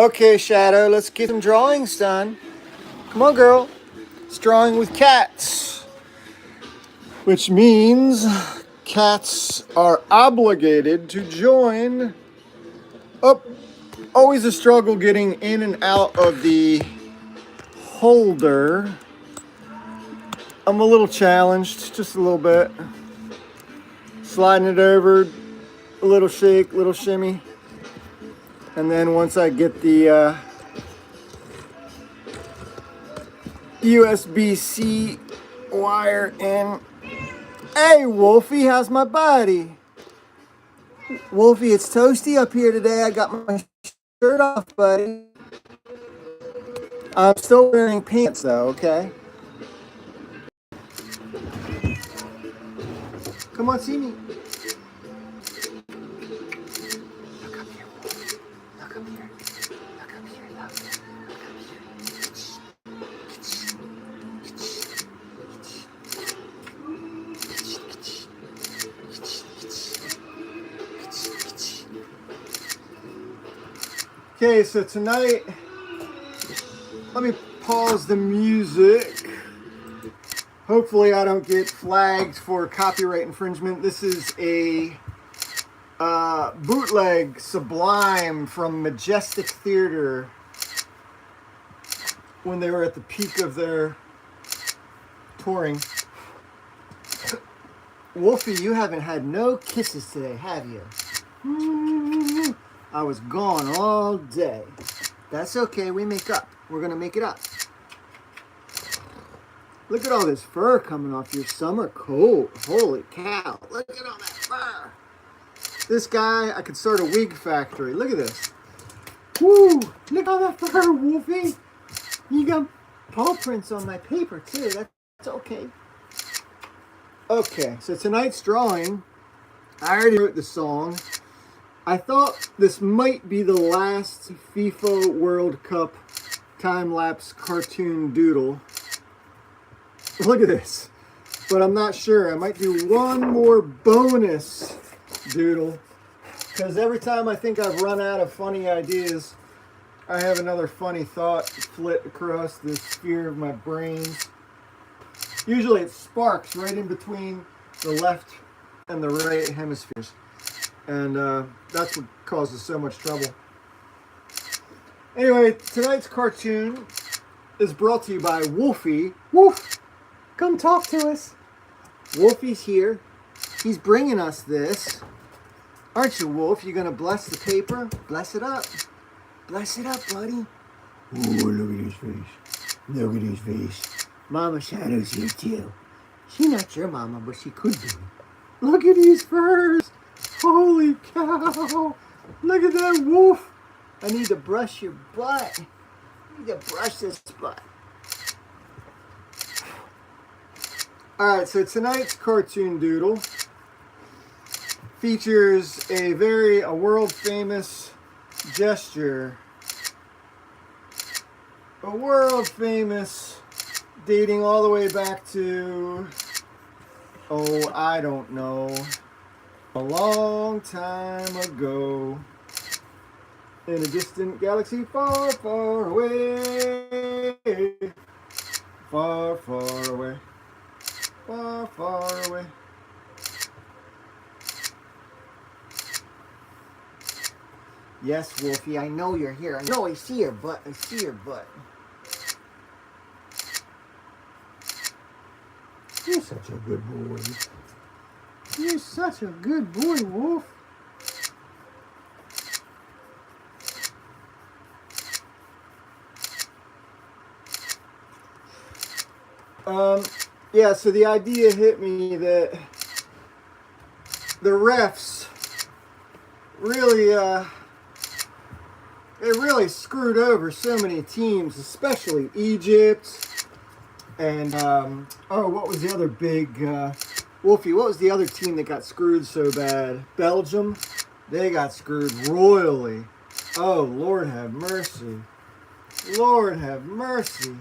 Okay, Shadow, let's get some drawings done. Come on, girl. It's drawing with cats. Which means cats are obligated to join. Oh, always a struggle getting in and out of the holder. I'm a little challenged, just a little bit. Sliding it over, a little shake, little shimmy. And then once I get the USB-C wire in. Hey, Wolfie, how's my buddy? Wolfie, it's toasty up here today. I got my shirt off, buddy. I'm still wearing pants, though, okay? Come on, see me. Look up here, Wolfie. Look up here. Look up here, look. Okay, so tonight, let me pause the music. Hopefully I don't get flagged for copyright infringement. This is a bootleg Sublime from Majestic Theater when they were at the peak of their touring. Wolfie, you haven't had no kisses today, have you? I was gone all day. That's okay, we make up. We're gonna make it up. Look at all this fur coming off your summer coat. Holy cow, look at all that fur. This guy, I could start a wig factory. Look at this. Woo, look at all that fur, Wolfie. You got paw prints on my paper too, that's okay. Okay, so tonight's drawing, I already wrote the song. I thought this might be the last FIFA World Cup time-lapse cartoon doodle. Look at this. But I'm not sure. I might do one more bonus doodle. Because every time I think I've run out of funny ideas, I have another funny thought flit across the sphere of my brains. Usually it sparks right in between the left and the right hemispheres. And that's what causes so much trouble. Anyway, tonight's cartoon is brought to you by Wolfie. Wolf, come talk to us. Wolfie's here. He's bringing us this. Aren't you, Wolf? You gonna bless the paper? Bless it up. Bless it up, buddy. Oh, look at his face. Look at his face. Mama Shadow's here too. She's not your mama, but she could be. Look at these furs. Holy cow! Look at that, Wolf! I need to brush your butt. I need to brush this butt. Alright, so tonight's cartoon doodle features a world famous gesture. A world famous, dating all the way back to, oh, I don't know, a long time ago, in a distant galaxy far, far away, far, far away, far, far away. Yes, Wolfie, I know you're here. I know I see your butt. I see your butt. You're such a good boy. You're such a good boy, Wolf. Yeah, so the idea hit me that the refs really, they really screwed over so many teams, especially Egypt and, oh, what was the other big, Wolfie, what was the other team that got screwed so bad? Belgium? They got screwed royally. Oh, Lord have mercy. Lord have mercy.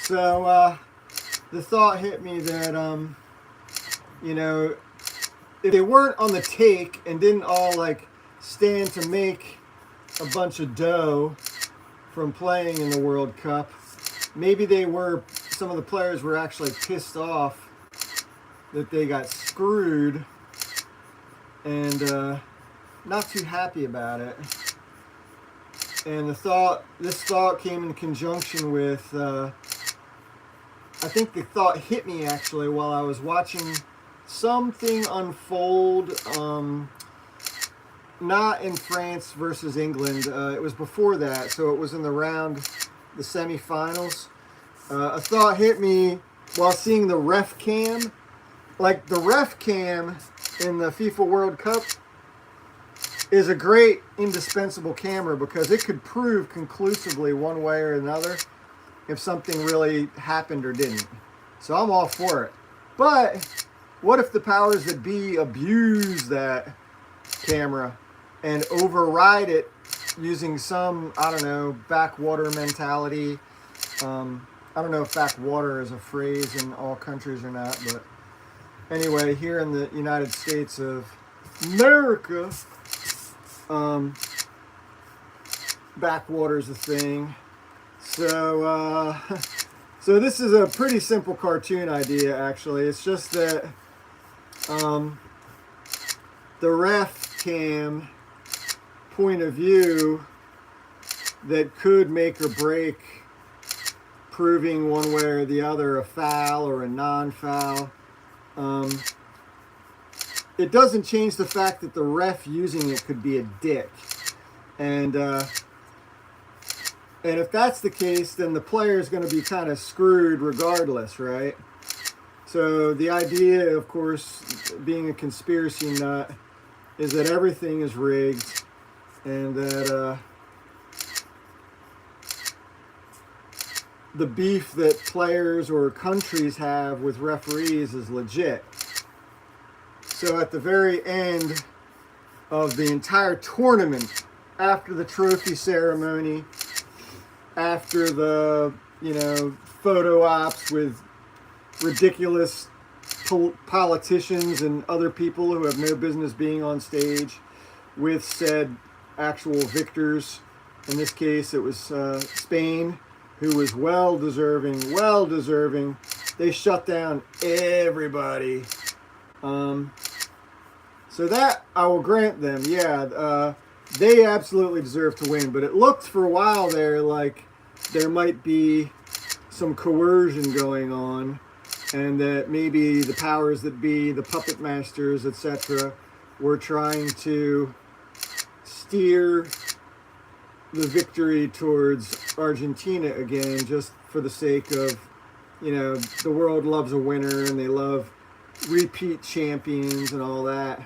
So, the thought hit me that, you know, if they weren't on the take and didn't all, like, stand to make a bunch of dough from playing in the World Cup. Maybe some of the players were actually pissed off that they got screwed and not too happy about it. And this thought came in conjunction with, I think the thought hit me actually while I was watching something unfold, not in France versus England. It was before that, so it was in the semifinals. A thought hit me while seeing the ref cam. Like, the ref cam in the FIFA World Cup is a great, indispensable camera because it could prove conclusively one way or another if something really happened or didn't. So I'm all for it. But what if the powers that be abuse that camera and override it using some, I don't know, backwater mentality? I don't know if backwater is a phrase in all countries or not, but anyway, here in the United States of America, backwater is a thing. So this is a pretty simple cartoon idea, actually. It's just that the ref cam point of view that could make or break proving one way or the other a foul or a non-foul. It doesn't change the fact that the ref using it could be a dick. And if that's the case, then the player is going to be kind of screwed regardless, right? So the idea, of course, being a conspiracy nut, is that everything is rigged and that the beef that players or countries have with referees is legit. So at the very end of the entire tournament, after the trophy ceremony, after the, photo ops with ridiculous politicians and other people who have no business being on stage with said actual victors. In this case, it was Spain, who was well deserving. They shut down everybody. So that I will grant them. Yeah, they absolutely deserve to win. But it looked for a while there like there might be some coercion going on, and that maybe the powers that be, the puppet masters, etc., were trying to steer the victory towards Argentina again, just for the sake of, the world loves a winner and they love repeat champions and all that.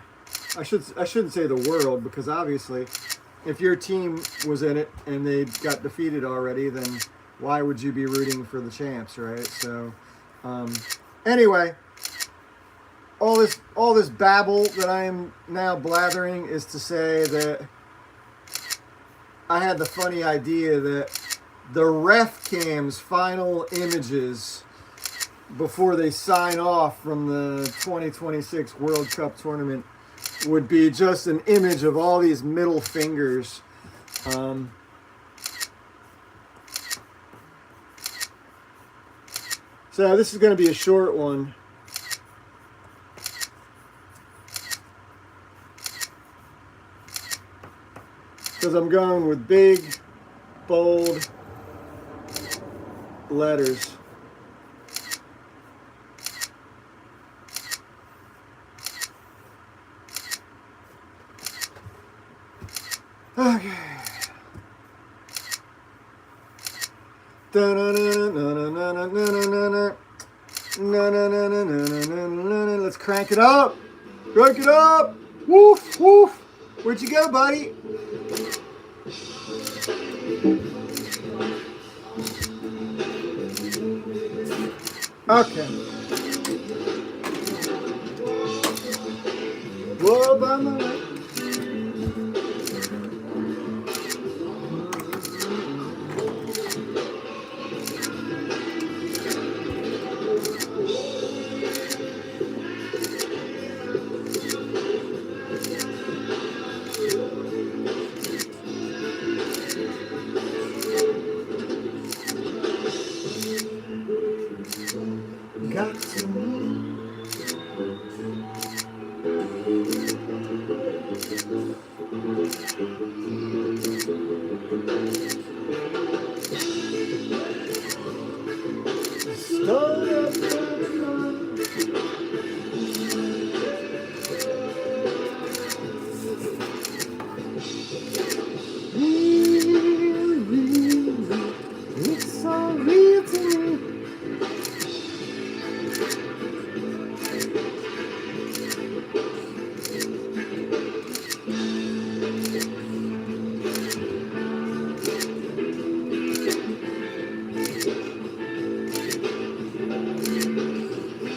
I shouldn't say the world, because obviously if your team was in it and they got defeated already, then why would you be rooting for the champs, right? So anyway, all this babble that I am now blathering is to say that I had the funny idea that the ref cam's final images before they sign off from the 2026 World Cup tournament would be just an image of all these middle fingers. So this is going to be a short one. Because I'm going with big, bold letters. Okay. Let's crank it up. Crank it up. Woof, woof. Where'd you go, buddy? Okay. Whoa, by my life. It's so real to me.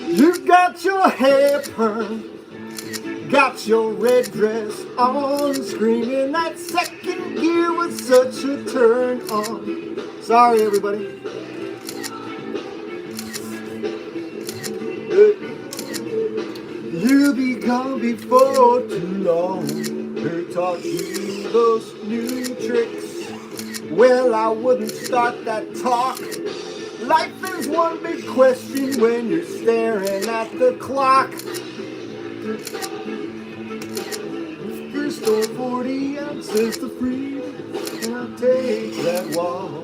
You got your hair permed, got your red dress on, screaming that second gear was such a turn on. Sorry, everybody. You'll be gone before too long. Who taught you those new tricks? Well, I wouldn't start that talk. Life is one big question when you're staring at the clock. First or 40 ounces to freedom, and I'll take that walk.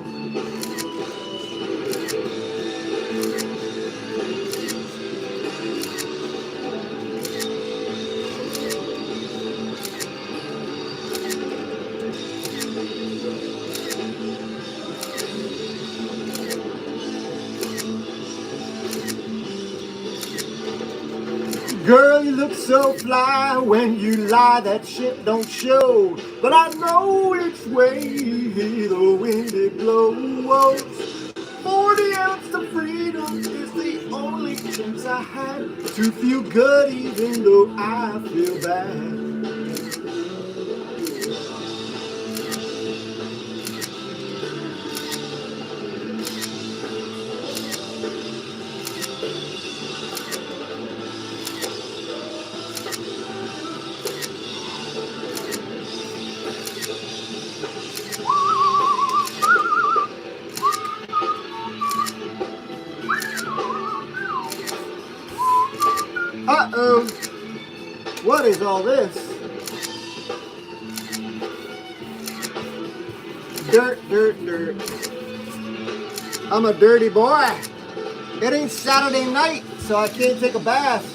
Girl, you look so fly when you lie, that shit don't show. But I know which way the wind it blows. 40 ounces of freedom is the only chance I had to feel good even though I feel bad. Uh-oh. What is all this? Dirt, dirt, dirt. I'm a dirty boy. It ain't Saturday night, so I can't take a bath.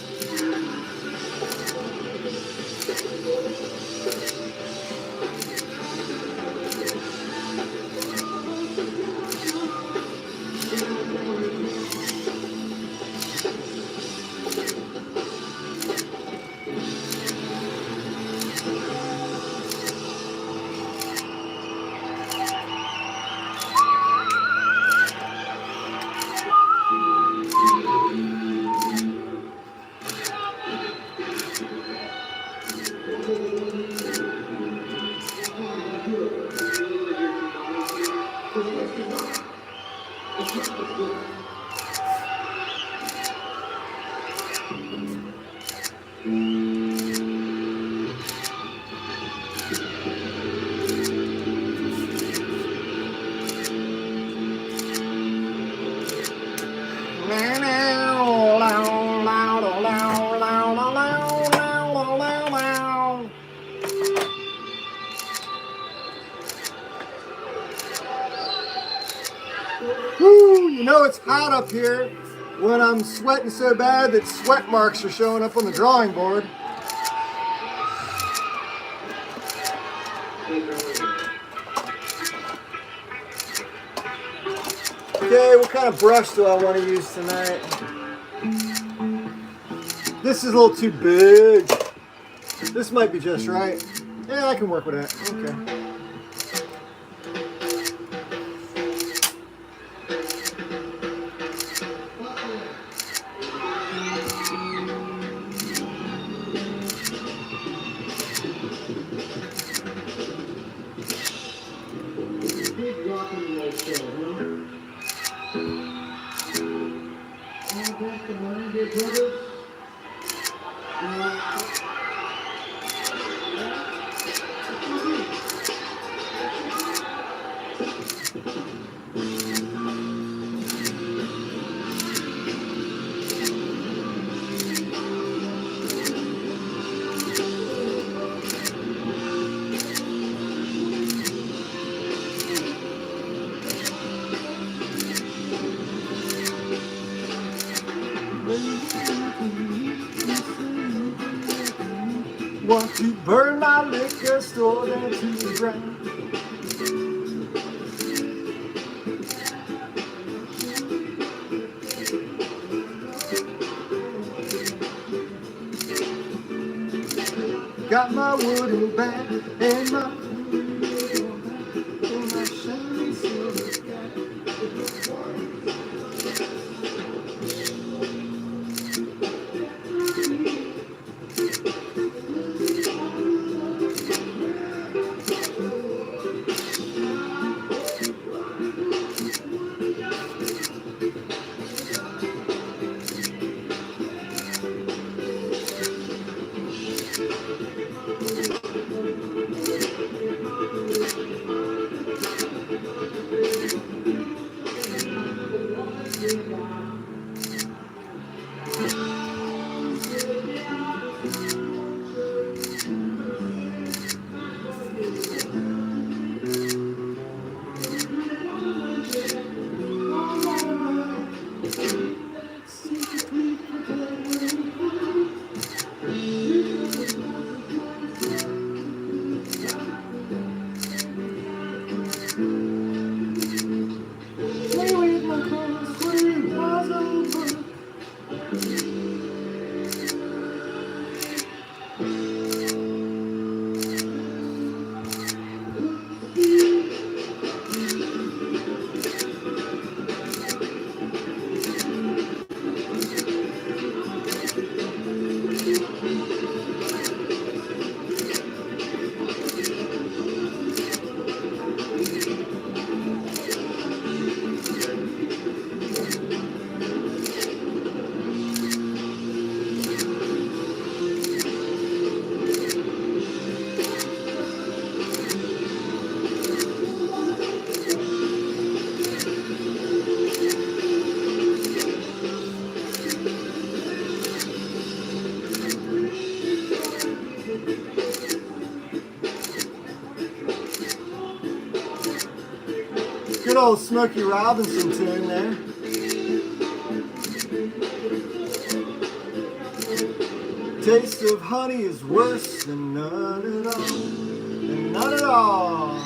Woo, you know it's hot up here when I'm sweating so bad that sweat marks are showing up on the drawing board. Okay, what kind of brush do I want to use tonight? This is a little too big. This might be just right. Yeah, I can work with that. Okay. to burn my liquor store down to the ground. Got my wooden bat and my shiny silver cat. Good old Smokey Robinson tune there. Taste of honey is worse than none at all. Than none at all.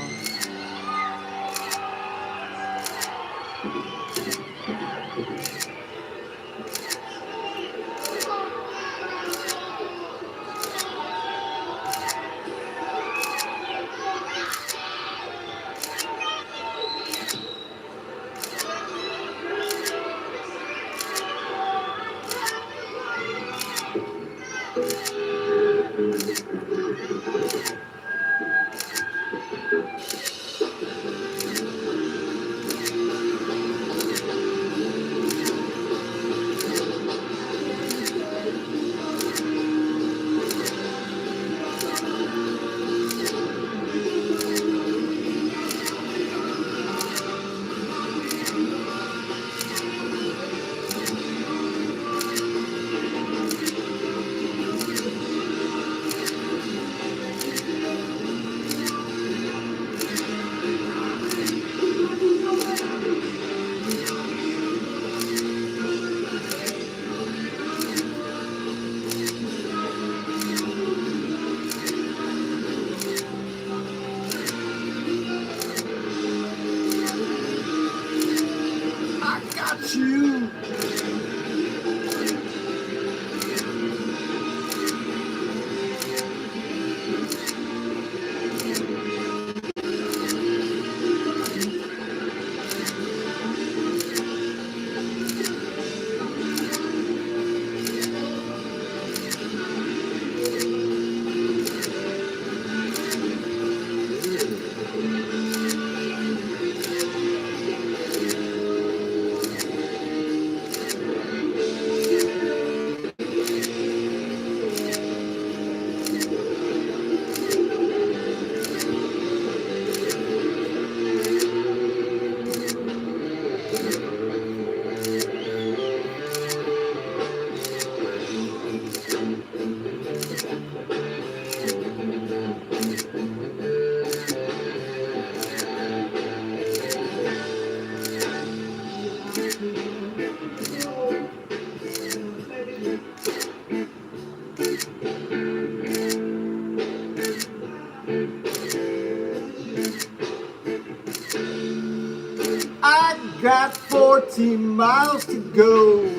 I got 14 miles to go.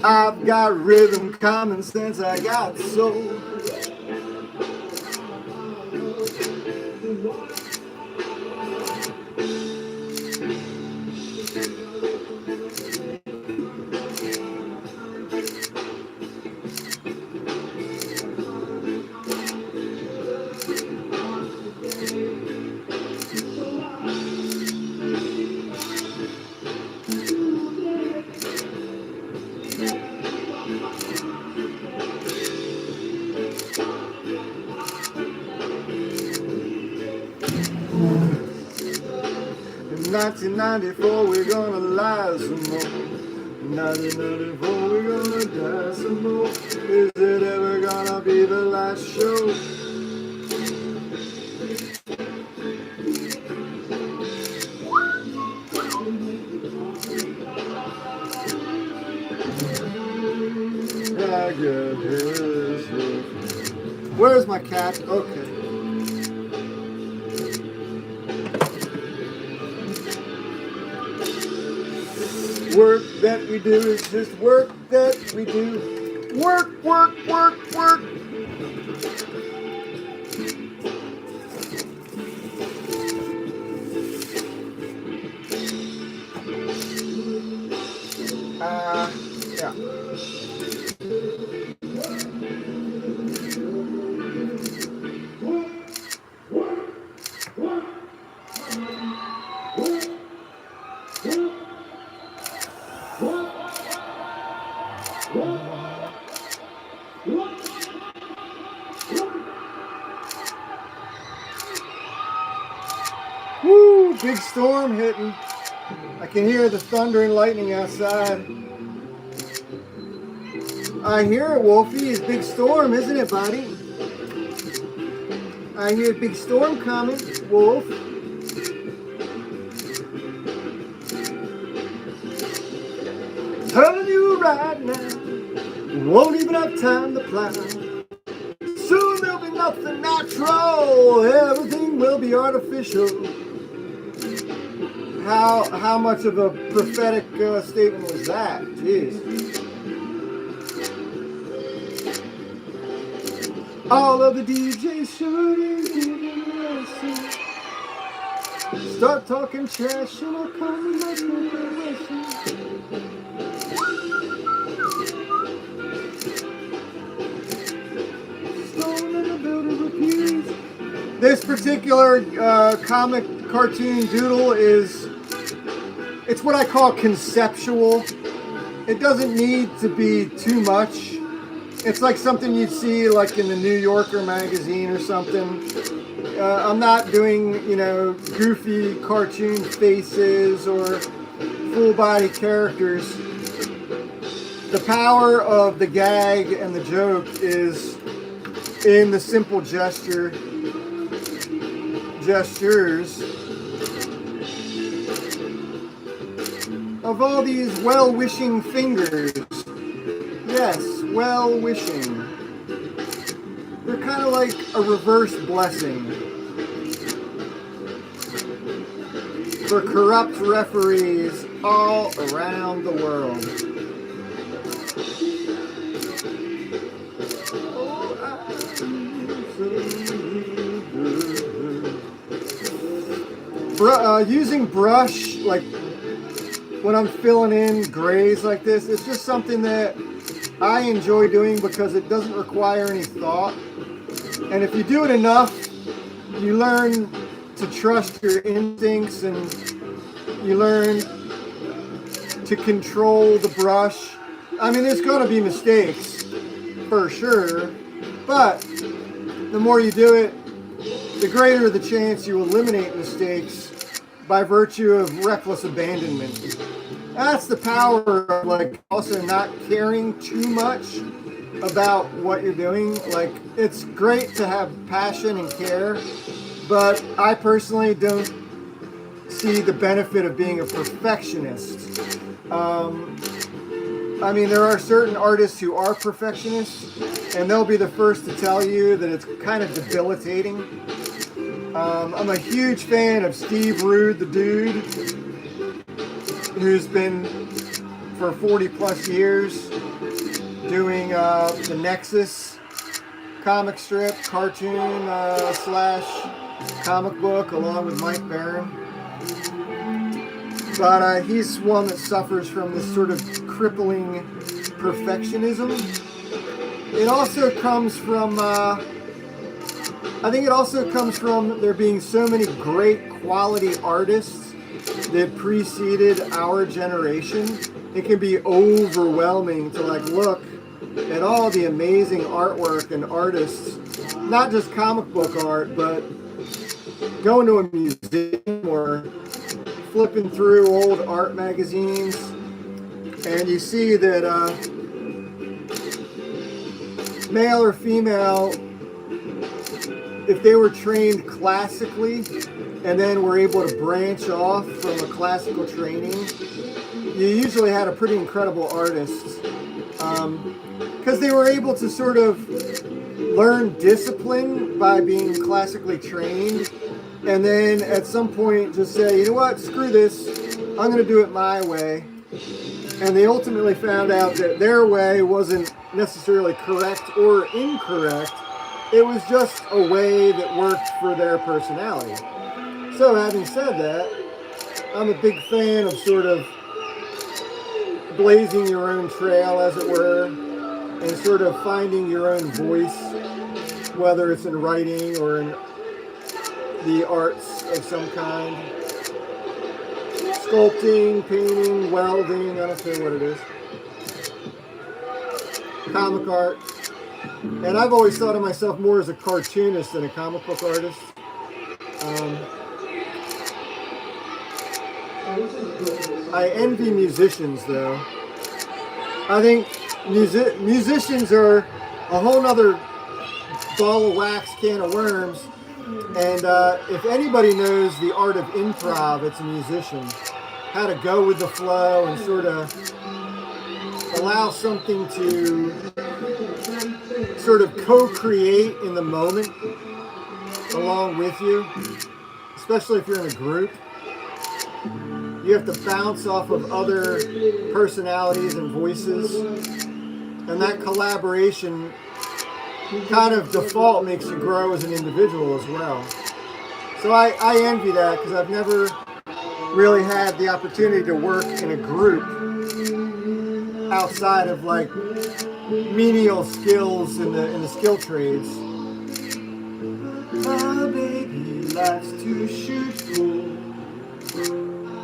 I've got rhythm, common sense, I got soul. In 1994 we're gonna lie some more. 1994 we're gonna die some more. Is it ever gonna be the last show? I get his. Where's my cat? Okay. Work that we do is just work that we do. Work, work, work, work. Yeah. Woo! Big storm hitting. I can hear the thunder and lightning outside. I hear it, Wolfie. It's big storm, isn't it, buddy? I hear a big storm coming, Wolf. Telling you right now, won't even have time to plan. Soon there'll be nothing natural. Everything will be artificial. How much of a prophetic statement was that? Jeez. All of the DJs shouldn't even listen. Start talking trash and I'll come to my corporation. Stone in the building repeats. This particular comic cartoon doodle it's what I call conceptual. It doesn't need to be too much. It's like something you'd see like in the New Yorker magazine or something. I'm not doing, goofy cartoon faces or full body characters. The power of the gag and the joke is in the simple gestures of all these well-wishing fingers. Yes, well-wishing. They're kind of like a reverse blessing for corrupt referees all around the world. Using brush, like when I'm filling in grays like this, it's just something that I enjoy doing because it doesn't require any thought. And if you do it enough, you learn to trust your instincts and you learn to control the brush. I mean, there's going to be mistakes, for sure, but the more you do it, the greater the chance you eliminate mistakes by virtue of reckless abandonment. That's the power of like also not caring too much about what you're doing. Like, it's great to have passion and care, but I personally don't see the benefit of being a perfectionist. I mean, there are certain artists who are perfectionists, and they'll be the first to tell you that it's kind of debilitating. I'm a huge fan of Steve Rude, the dude, who's been for 40 plus years doing the Nexus comic strip, cartoon slash comic book along with Mike Barron. But he's one that suffers from this sort of crippling perfectionism. It also comes from, I think it also comes from there being so many great quality artists that preceded our generation. It can be overwhelming to like look at all the amazing artwork and artists, not just comic book art, but going to a museum or flipping through old art magazines, and you see that male or female, if they were trained classically and then were able to branch off from a classical training, you usually had a pretty incredible artist, because they were able to sort of learn discipline by being classically trained, and then at some point just say, you know what, screw this, I'm going to do it my way. And they ultimately found out that their way wasn't necessarily correct or incorrect. It was just a way that worked for their personality. So having said that, I'm a big fan of sort of blazing your own trail, as it were, and sort of finding your own voice, whether it's in writing or in the arts of some kind. Sculpting, painting, welding, I don't care what it is. Comic art. And I've always thought of myself more as a cartoonist than a comic book artist. I envy musicians, though. I think musicians are a whole nother ball of wax can of worms. And if anybody knows the art of improv, it's a musician. How to go with the flow and sort of allow something to sort of co-create in the moment along with you, especially if you're in a group. You have to bounce off of other personalities and voices, and that collaboration kind of default makes you grow as an individual as well. So I envy that, because I've never really had the opportunity to work in a group outside of like menial skills in the skill trades. Oh baby likes to shoot pool.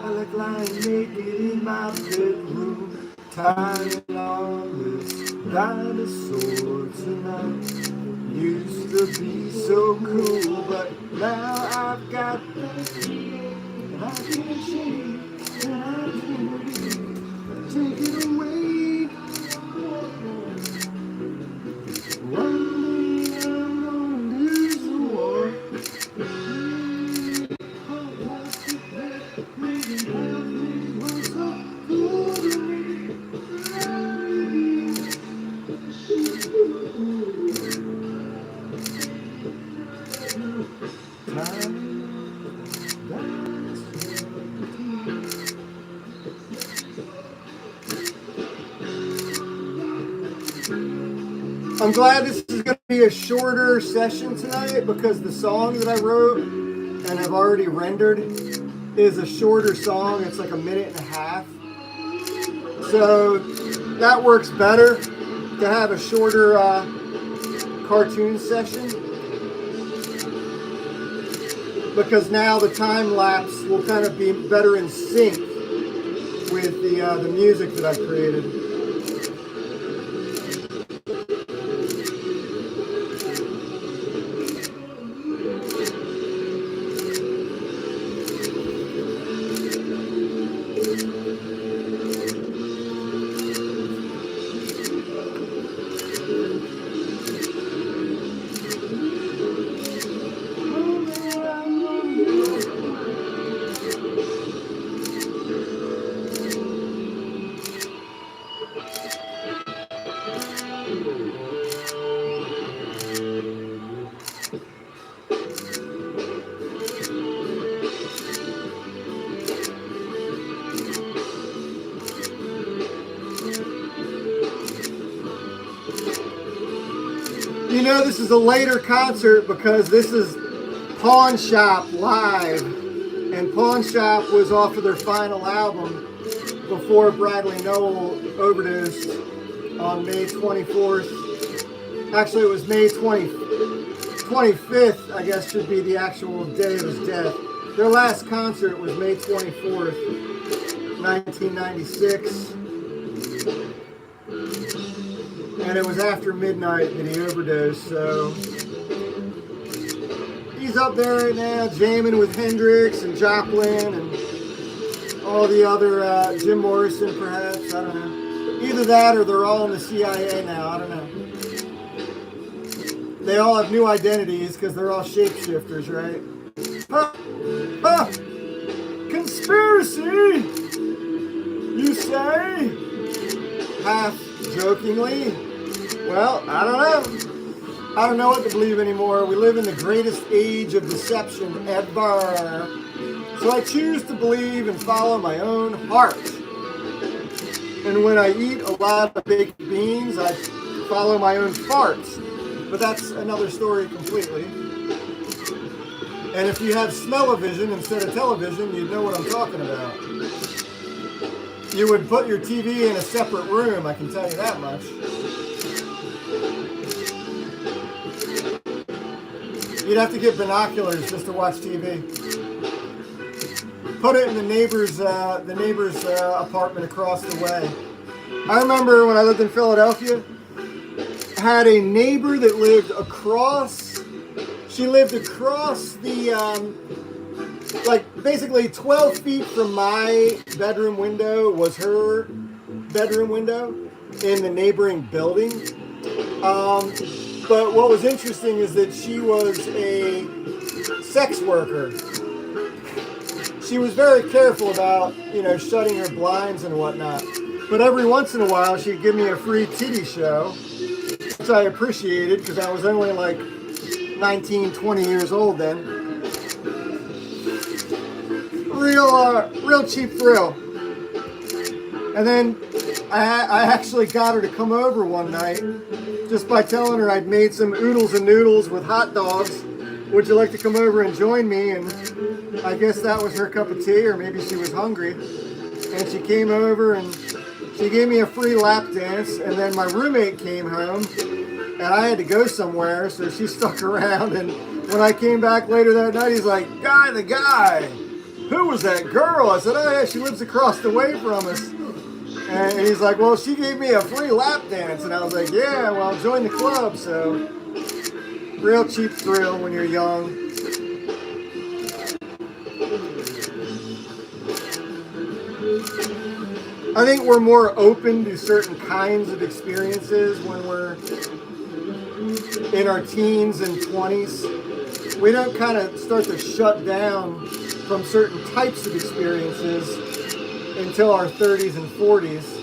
I like lying naked in my bedroom, tying on this dinosaur tonight. Used to be so cool, but now I've got and I can't shake, and I can't take it away. One day I'm gonna lose the war. I'm glad this is going to be a shorter session tonight, because the song that I wrote and have already rendered is a shorter song. It's like a minute and a half. So that works better to have a shorter cartoon session, because now the time lapse will kind of be better in sync with the music that I've created. this is a later concert because this is Pawn Shop Live. And Pawn Shop was off of their final album before Bradley Nowell overdosed on May 24th. Actually, it was May 25th, I guess should be the actual day of his death. Their last concert was May 24th, 1996. And it was after midnight that he overdosed, so he's up there right now jamming with Hendrix and Joplin and all the other, Jim Morrison perhaps, I don't know. Either that or they're all in the CIA now, I don't know. They all have new identities because they're all shapeshifters, right? Huh? Huh? Conspiracy, you say? Half jokingly. Well, I don't know. I don't know what to believe anymore. We live in the greatest age of deception ever. So I choose to believe and follow my own heart. And when I eat a lot of baked beans, I follow my own farts. But that's another story completely. And if you have smell-o-vision instead of television, you'd know what I'm talking about. You would put your TV in a separate room, I can tell you that much. You'd have to get binoculars just to watch TV. Put it in the neighbor's apartment across the way. I remember when I lived in Philadelphia, I had a neighbor that lived across. She lived across the, like basically 12 feet from my bedroom window was her bedroom window in the neighboring building. But what was interesting is that she was a sex worker. She was very careful about, shutting her blinds and whatnot. But every once in a while, she'd give me a free titty show, which I appreciated because I was only like 19, 20 years old then. Real cheap thrill. And then I actually got her to come over one night just by telling her I'd made some oodles and noodles with hot dogs. Would you like to come over and join me? And I guess that was her cup of tea, or maybe she was hungry. And she came over and she gave me a free lap dance. And then my roommate came home and I had to go somewhere, so she stuck around. And when I came back later that night, he's like, the guy, who was that girl? I said, oh yeah, she lives across the way from us. And he's like, well, she gave me a free lap dance. And I was like, yeah, well, join the club. So, real cheap thrill when you're young. I think we're more open to certain kinds of experiences when we're in our teens and 20s. We don't kind of start to shut down from certain types of experiences until our 30s and 40s,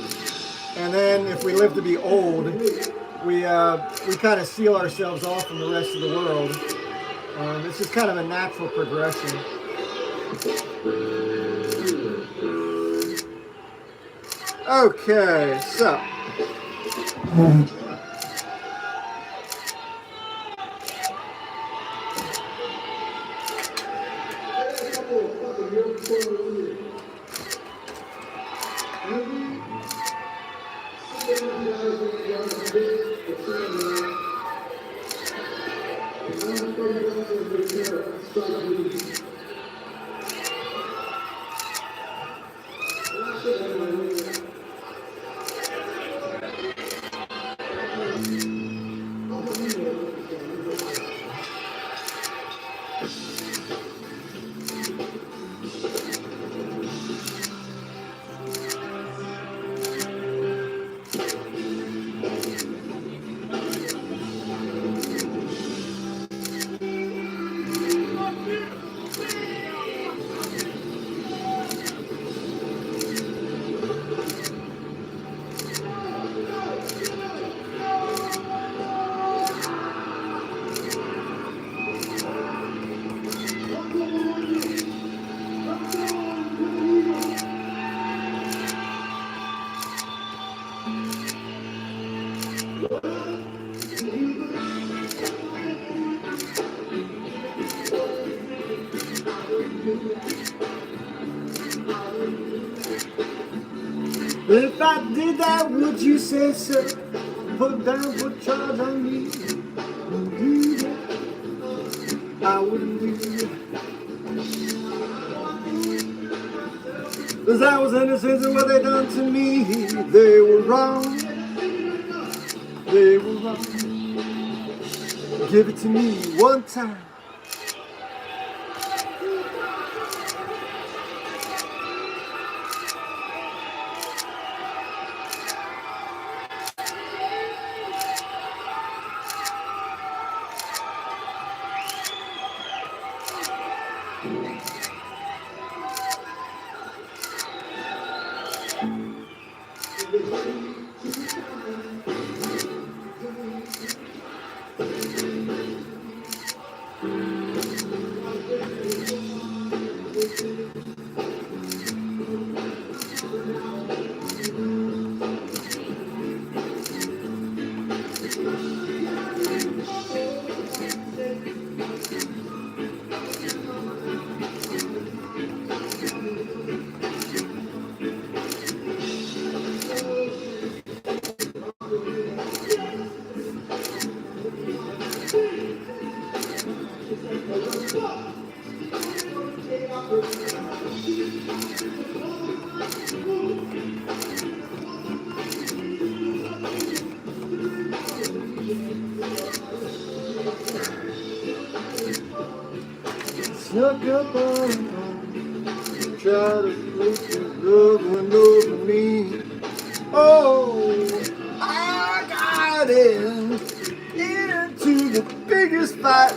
and then if we live to be old, we kind of seal ourselves off from the rest of the world. It's just kind of a natural progression. Okay, so. If I did that, would you say so? Put down, put charge on me. Do that. I wouldn't do that. 'Cause I was innocent of what they done to me. They were wrong. They were wrong. Give it to me one time. Snuck up on him, try to put your loved one over me. Oh, I got into the biggest fight.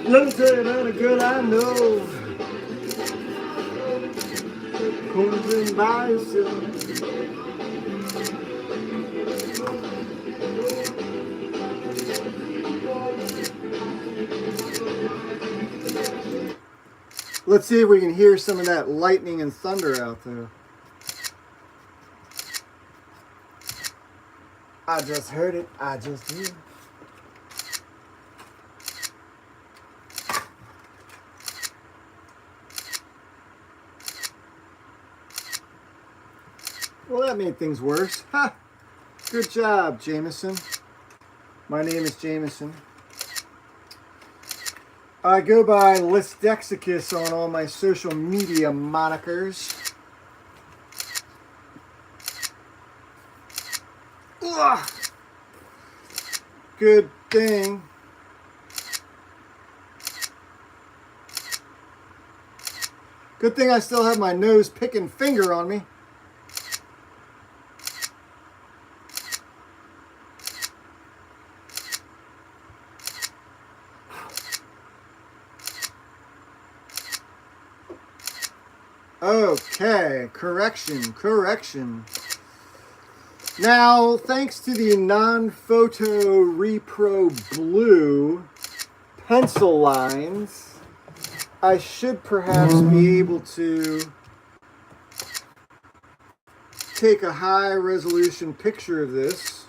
Let me tell you about a girl I know. Comes in by herself. Let's see if we can hear some of that lightning and thunder out there. I just heard it. I just did. Well, that made things worse. Ha! Good job, Jameson. My name is Jameson. I go by Listexicus on all my social media monikers. Ugh. Good thing. Good thing I still have my nose picking finger on me. Okay, correction. Now, thanks to the non-photo repro blue pencil lines, I should perhaps be able to take a high resolution picture of this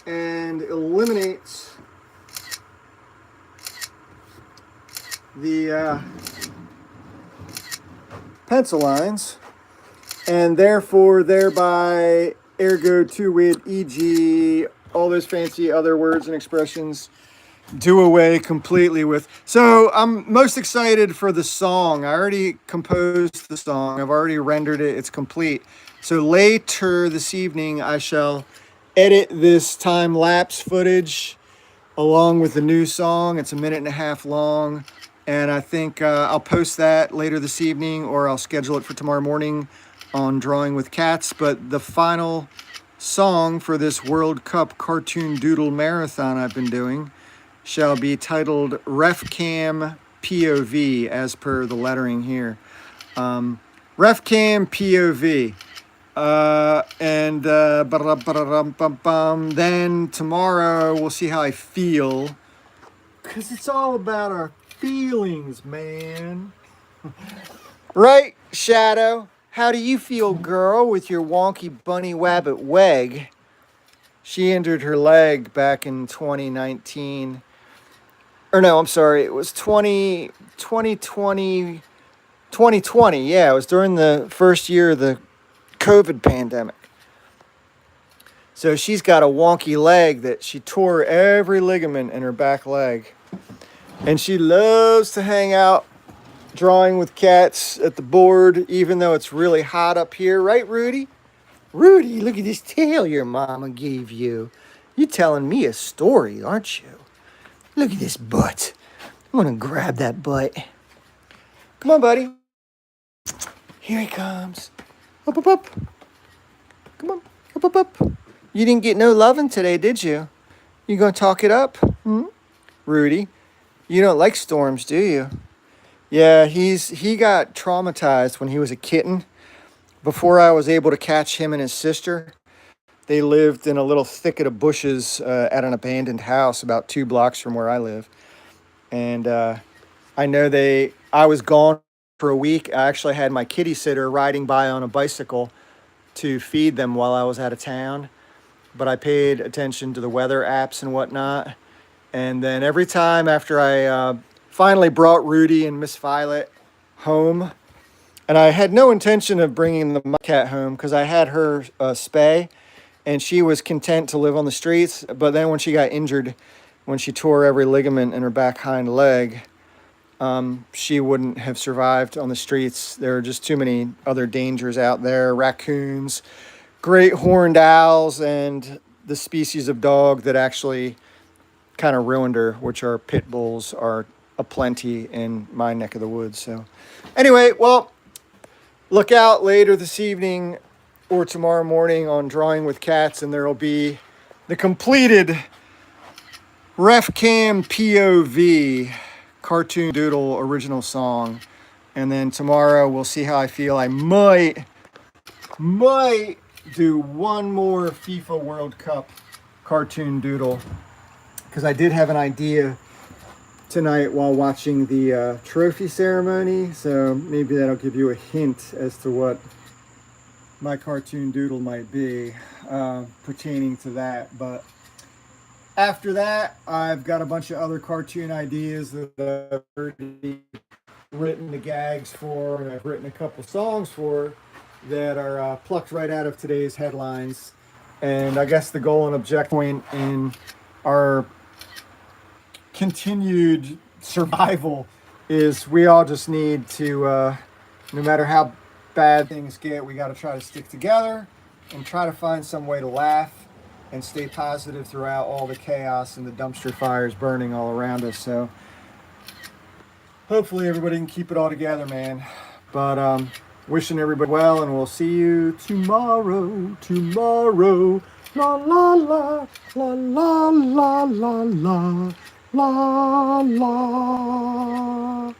and eliminate the pencil lines, and thereby ergo to wit, e.g., all those fancy other words and expressions do away completely with. So I'm most excited for the song. I already composed the song. I've already rendered it. It's complete. So later this evening, I shall edit this time-lapse footage along with the new song. It's 1.5 minutes long. And I think I'll post that later this evening, or I'll schedule it for tomorrow morning on Drawing with Cats. But the final song for this World Cup cartoon doodle marathon I've been doing shall be titled Ref Cam POV as per the lettering here. Ref Cam POV. Then tomorrow we'll see how I feel. Because it's all about our feelings, man. Right, Shadow? How do you feel, girl, with your wonky bunny wabbit weg? She injured her leg back in 2019. Or no, I'm sorry, it was 2020. Yeah, it was during the first year of the COVID pandemic. So she's got a wonky leg that she tore every ligament in her back leg. And she loves to hang out drawing with cats at the board, even though it's really hot up here. Right, Rudy? Rudy, look at this tail your mama gave you. You're telling me a story, aren't you? Look at this butt. I'm going to grab that butt. Come on, buddy. Here he comes. Up, up, up. Come on. Up, up, up. You didn't get no loving today, did you? You going to talk it up? Rudy, you don't like storms, do you? Yeah, he got traumatized when he was a kitten. Before I was able to catch him and his sister, they lived in a little thicket of bushes at an abandoned house about 2 blocks from where I live. And I know I was gone for a week. I actually had my kitty sitter riding by on a bicycle to feed them while I was out of town. But I paid attention to the weather apps and whatnot. And then every time after I finally brought Rudy and Miss Violet home, and I had no intention of bringing the cat home because I had her spay, and she was content to live on the streets. But then when she got injured, when she tore every ligament in her back hind leg, she wouldn't have survived on the streets. There are just too many other dangers out there. Raccoons, great horned owls, and the species of dog that actually kind of ruined her, which are pit bulls, are aplenty in my neck of the woods. So anyway, well, look out later this evening or tomorrow morning on Drawing with Cats, and there will be the completed Ref Cam POV cartoon doodle original song. And then tomorrow we'll see how I feel. I might do one more FIFA World Cup cartoon doodle, because I did have an idea tonight while watching the trophy ceremony. So maybe that'll give you a hint as to what my cartoon doodle might be pertaining to that. But after that, I've got a bunch of other cartoon ideas that I've already written the gags for, and I've written a couple songs for that are plucked right out of today's headlines. And I guess the goal and objective point in our continued survival is we all just need to, no matter how bad things get, we got to try to stick together and try to find some way to laugh and stay positive throughout all the chaos and the dumpster fires burning all around us. So hopefully everybody can keep it all together, man. But wishing everybody well, and we'll see you tomorrow. La la la la la la la la la la.